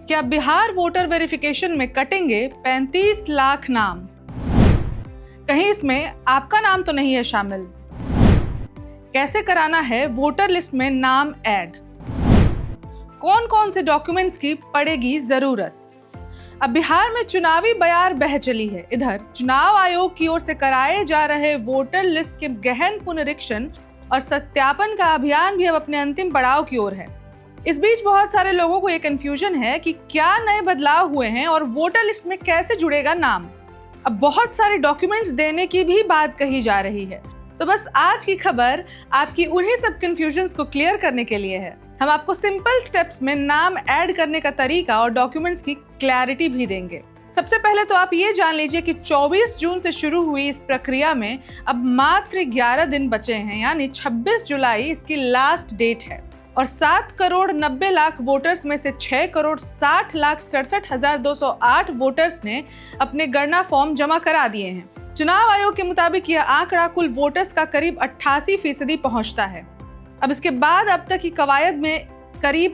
क्या Bihar voter verification में कटेंगे 35 लाख नाम? कहीं इसमें आपका नाम तो नहीं है शामिल? कैसे कराना है वोटर लिस्ट में नाम ऐड? कौन कौन से डॉक्यूमेंट्स की पड़ेगी जरूरत? अब बिहार में चुनावी बयार बह चली है। इधर चुनाव आयोग की ओर से कराए जा रहे वोटर लिस्ट के गहन पुनरीक्षण और सत्यापन का अभियान भी अब अपने अंतिम पड़ाव की ओर है। इस बीच बहुत सारे लोगों को ये कंफ्यूजन है कि क्या नए बदलाव हुए हैं और वोटर लिस्ट में कैसे जुड़ेगा नाम। अब बहुत सारे डॉक्यूमेंट्स देने की भी बात कही जा रही है। तो बस आज की खबर आपकी उन्हीं सब कंफ्यूजन्स को क्लियर करने के लिए है। हम आपको सिंपल स्टेप्स में नाम ऐड करने का तरीका और डॉक्यूमेंट्स की क्लैरिटी भी देंगे। सबसे पहले तो आप ये जान लीजिए कि 24 जून से शुरू हुई इस प्रक्रिया में अब मात्र 11 दिन बचे हैं, यानी 26 जुलाई इसकी लास्ट डेट है। और 7 करोड़ 90 लाख वोटर्स में से 6 करोड़ 60 लाख 67,208 वोटर्स ने अपने गणना फॉर्म जमा करा दिए हैं। चुनाव आयोग के मुताबिक यह आंकड़ा कुल वोटर्स का करीब 88% पहुंचता है। अब इसके बाद अब तक की कवायद में करीब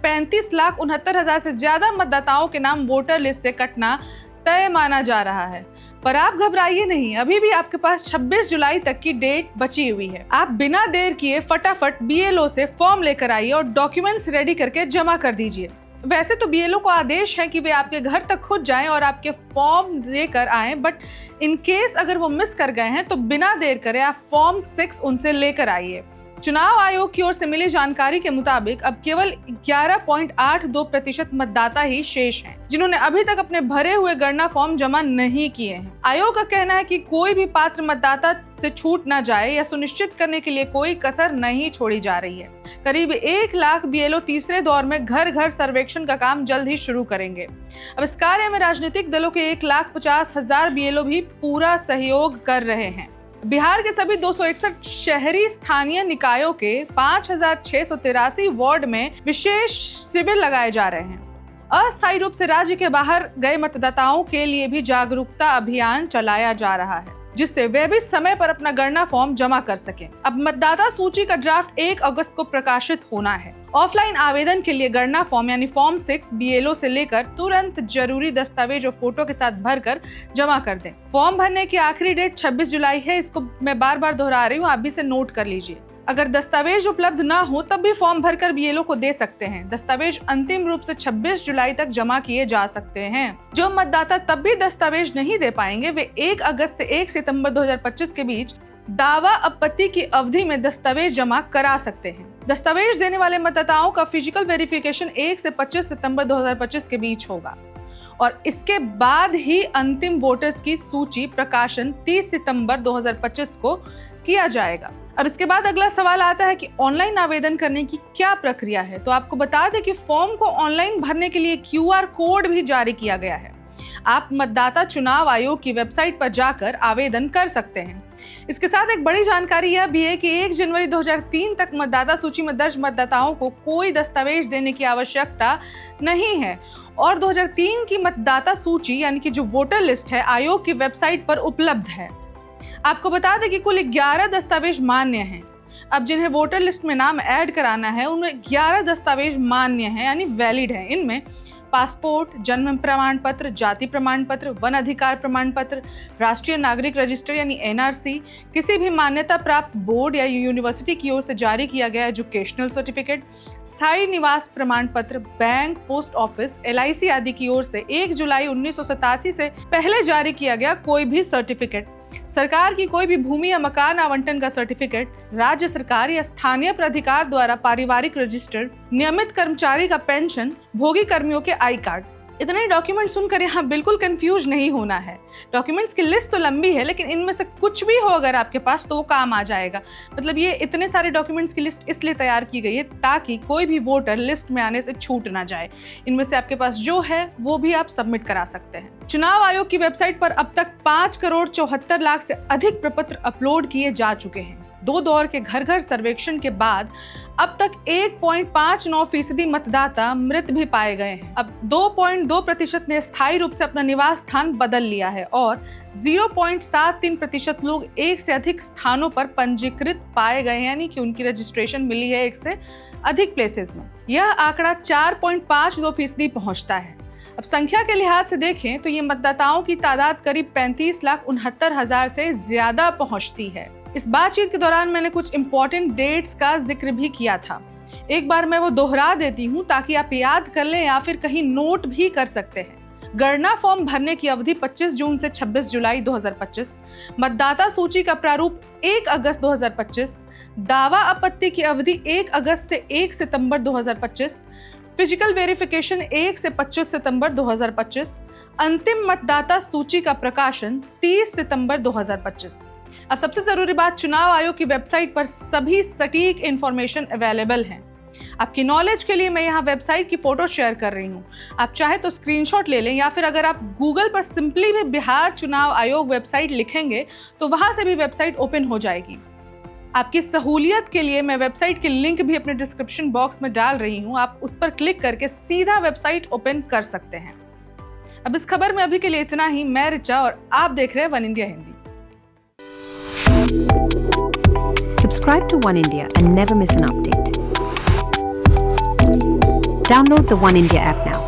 35,69,000 से ज्यादा मतदाताओं के नाम वोटर लिस्ट से कटना तय माना जा रहा है। पर आप घबराइए नहीं, अभी भी आपके पास 26 जुलाई तक की डेट बची हुई है। आप बिना देर किए फटाफट BLO से फॉर्म लेकर आइए और डॉक्यूमेंट्स रेडी करके जमा कर दीजिए। वैसे तो BLO को आदेश है कि वे आपके घर तक खुद जाएं और आपके फॉर्म लेकर आएं, बट इन केस अगर वो मिस कर गए हैं तो बिना देर करे आप फॉर्म 6 उनसे लेकर आइए। चुनाव आयोग की ओर से मिली जानकारी के मुताबिक अब केवल 11.82% मतदाता ही शेष हैं, जिन्होंने अभी तक अपने भरे हुए गणना फॉर्म जमा नहीं किए हैं। आयोग का कहना है कि कोई भी पात्र मतदाता से छूट न जाए या सुनिश्चित करने के लिए कोई कसर नहीं छोड़ी जा रही है। करीब 1 लाख BLO तीसरे दौर में घर घर सर्वेक्षण का काम जल्द ही शुरू करेंगे। अब इस कार्य में राजनीतिक दलों के 1,50,000 BLO भी पूरा सहयोग कर रहे हैं। बिहार के सभी 261 शहरी स्थानीय निकायों के 5,683 वार्ड में विशेष शिविर लगाए जा रहे हैं। अस्थायी रूप से राज्य के बाहर गए मतदाताओं के लिए भी जागरूकता अभियान चलाया जा रहा है, जिससे वे भी समय पर अपना गणना फॉर्म जमा कर सकें। अब मतदाता सूची का ड्राफ्ट 1 अगस्त को प्रकाशित होना है। ऑफलाइन आवेदन के लिए गणना फॉर्म यानी फॉर्म 6 BLO से लेकर तुरंत जरूरी दस्तावेज और फोटो के साथ भरकर जमा कर दें। फॉर्म भरने की आखिरी डेट 26 जुलाई है। इसको मैं बार बार दोहरा रही हूँ, आप भी इसे नोट कर लीजिए। अगर दस्तावेज उपलब्ध ना हो तब भी फॉर्म भरकर BLO को दे सकते हैं। दस्तावेज अंतिम रूप से 26 जुलाई तक जमा किए जा सकते हैं। जो मतदाता तब भी दस्तावेज नहीं दे पाएंगे वे 1 अगस्त से 1 सितंबर 2025 के बीच दावा आपत्ति की अवधि में दस्तावेज जमा करा सकते हैं। दस्तावेज देने वाले मतदाताओं का फिजिकल वेरिफिकेशन 1 से 25 सितंबर 2025 के बीच होगा और इसके बाद ही अंतिम वोटर्स की सूची प्रकाशन 30 सितंबर 2025 को किया जाएगा। अब इसके बाद अगला सवाल आता है कि ऑनलाइन आवेदन करने की क्या प्रक्रिया है। तो आपको बता दें कि फॉर्म को ऑनलाइन भरने के लिए QR कोड भी जारी किया गया है। आप मतदाता चुनाव आयोग की वेबसाइट पर जाकर आवेदन कर सकते हैं। इसके साथ एक बड़ी जानकारी यह भी है कि 1 जनवरी 2003 तक मतदाता सूची में दर्ज मतदाताओं को कोई दस्तावेज देने की आवश्यकता नहीं है और 2003 की मतदाता सूची यानी कि जो वोटर लिस्ट है आयोग की वेबसाइट पर उपलब्ध है। आपको बता दें कि कुल 11 दस्तावेज मान्य हैं। अब जिन्हें वोटर लिस्ट में नाम ऐड कराना है उनमें 11 दस्तावेज मान्य हैं यानी वैलिड हैं। इनमें पासपोर्ट, जन्म प्रमाण पत्र, जाति प्रमाण पत्र, वन अधिकार प्रमाण पत्र, राष्ट्रीय नागरिक रजिस्टर यानी NRC, किसी भी मान्यता प्राप्त बोर्ड या यूनिवर्सिटी की ओर से जारी किया गया एजुकेशनल सर्टिफिकेट, स्थायी निवास प्रमाण पत्र, बैंक, पोस्ट ऑफिस, LIC आदि की ओर से 1 जुलाई 1987 से पहले जारी किया गया कोई भी सर्टिफिकेट, सरकार की कोई भी भूमि या मकान आवंटन का सर्टिफिकेट, राज्य सरकार या स्थानीय प्राधिकार द्वारा पारिवारिक रजिस्टर, नियमित कर्मचारी का पेंशन, भोगी कर्मियों के आई कार्ड। इतने डॉक्यूमेंट सुनकर यहाँ बिल्कुल कंफ्यूज नहीं होना है। डॉक्यूमेंट्स की लिस्ट तो लंबी है लेकिन इनमें से कुछ भी हो अगर आपके पास तो वो काम आ जाएगा। मतलब ये इतने सारे डॉक्यूमेंट्स की लिस्ट इसलिए तैयार की गई है ताकि कोई भी वोटर लिस्ट में आने से छूट ना जाए। इनमें से आपके पास जो है वो भी आप सबमिट करा सकते हैं। चुनाव आयोग की वेबसाइट पर अब तक 5 करोड़ 74 लाख से अधिक प्रपत्र अपलोड किए जा चुके हैं। 2 दौर के घर घर सर्वेक्षण के बाद अब तक 1.59% मतदाता मृत भी पाए गए हैं। अब 2.2% ने स्थायी रूप से अपना निवास स्थान बदल लिया है और 0.73% लोग एक से अधिक स्थानों पर पंजीकृत पाए गए हैं, यानी कि उनकी रजिस्ट्रेशन मिली है एक से अधिक प्लेसेस में यह आंकड़ा 4.52% पहुंचता है। अब संख्या के लिहाज से देखें तो ये मतदाताओं की तादाद करीब 35,69,000 से ज्यादा पहुंचती है। इस बातचीत के दौरान मैंने कुछ इंपॉर्टेंट डेट्स का जिक्र भी किया था। एक बार मैं वो दोहरा देती हूँ ताकि आप याद कर लें या फिर कहीं नोट भी कर सकते हैं। गणना फॉर्म भरने की अवधि 25 जून से 26 जुलाई 2025, मतदाता सूची का प्रारूप 1 अगस्त 2025, दावा आपत्ति की अवधि 1 अगस्त से 1 सितंबर 2025, फिजिकल वेरिफिकेशन 1 से 25 सितंबर 2025, अंतिम मतदाता सूची का प्रकाशन 30 सितंबर 2025। अब सबसे जरूरी बात, चुनाव आयोग की वेबसाइट पर सभी सटीक इंफॉर्मेशन अवेलेबल है। आपकी नॉलेज के लिए मैं यहाँ वेबसाइट की फोटो शेयर कर रही हूँ। आप चाहे तो स्क्रीनशॉट ले लें या फिर अगर आप गूगल पर सिंपली भी बिहार चुनाव आयोग वेबसाइट लिखेंगे तो वहां से भी वेबसाइट ओपन हो जाएगी। आपकी सहूलियत के लिए मैं वेबसाइट की लिंक भी अपने डिस्क्रिप्शन बॉक्स में डाल रही हूँ। आप उस पर क्लिक करके सीधा वेबसाइट ओपन कर सकते हैं। अब इस खबर में अभी के लिए इतना ही। मैं रिचा और आप देख रहे हैं one India Hindi. Subscribe to One India and never miss an update. Download the One India app now.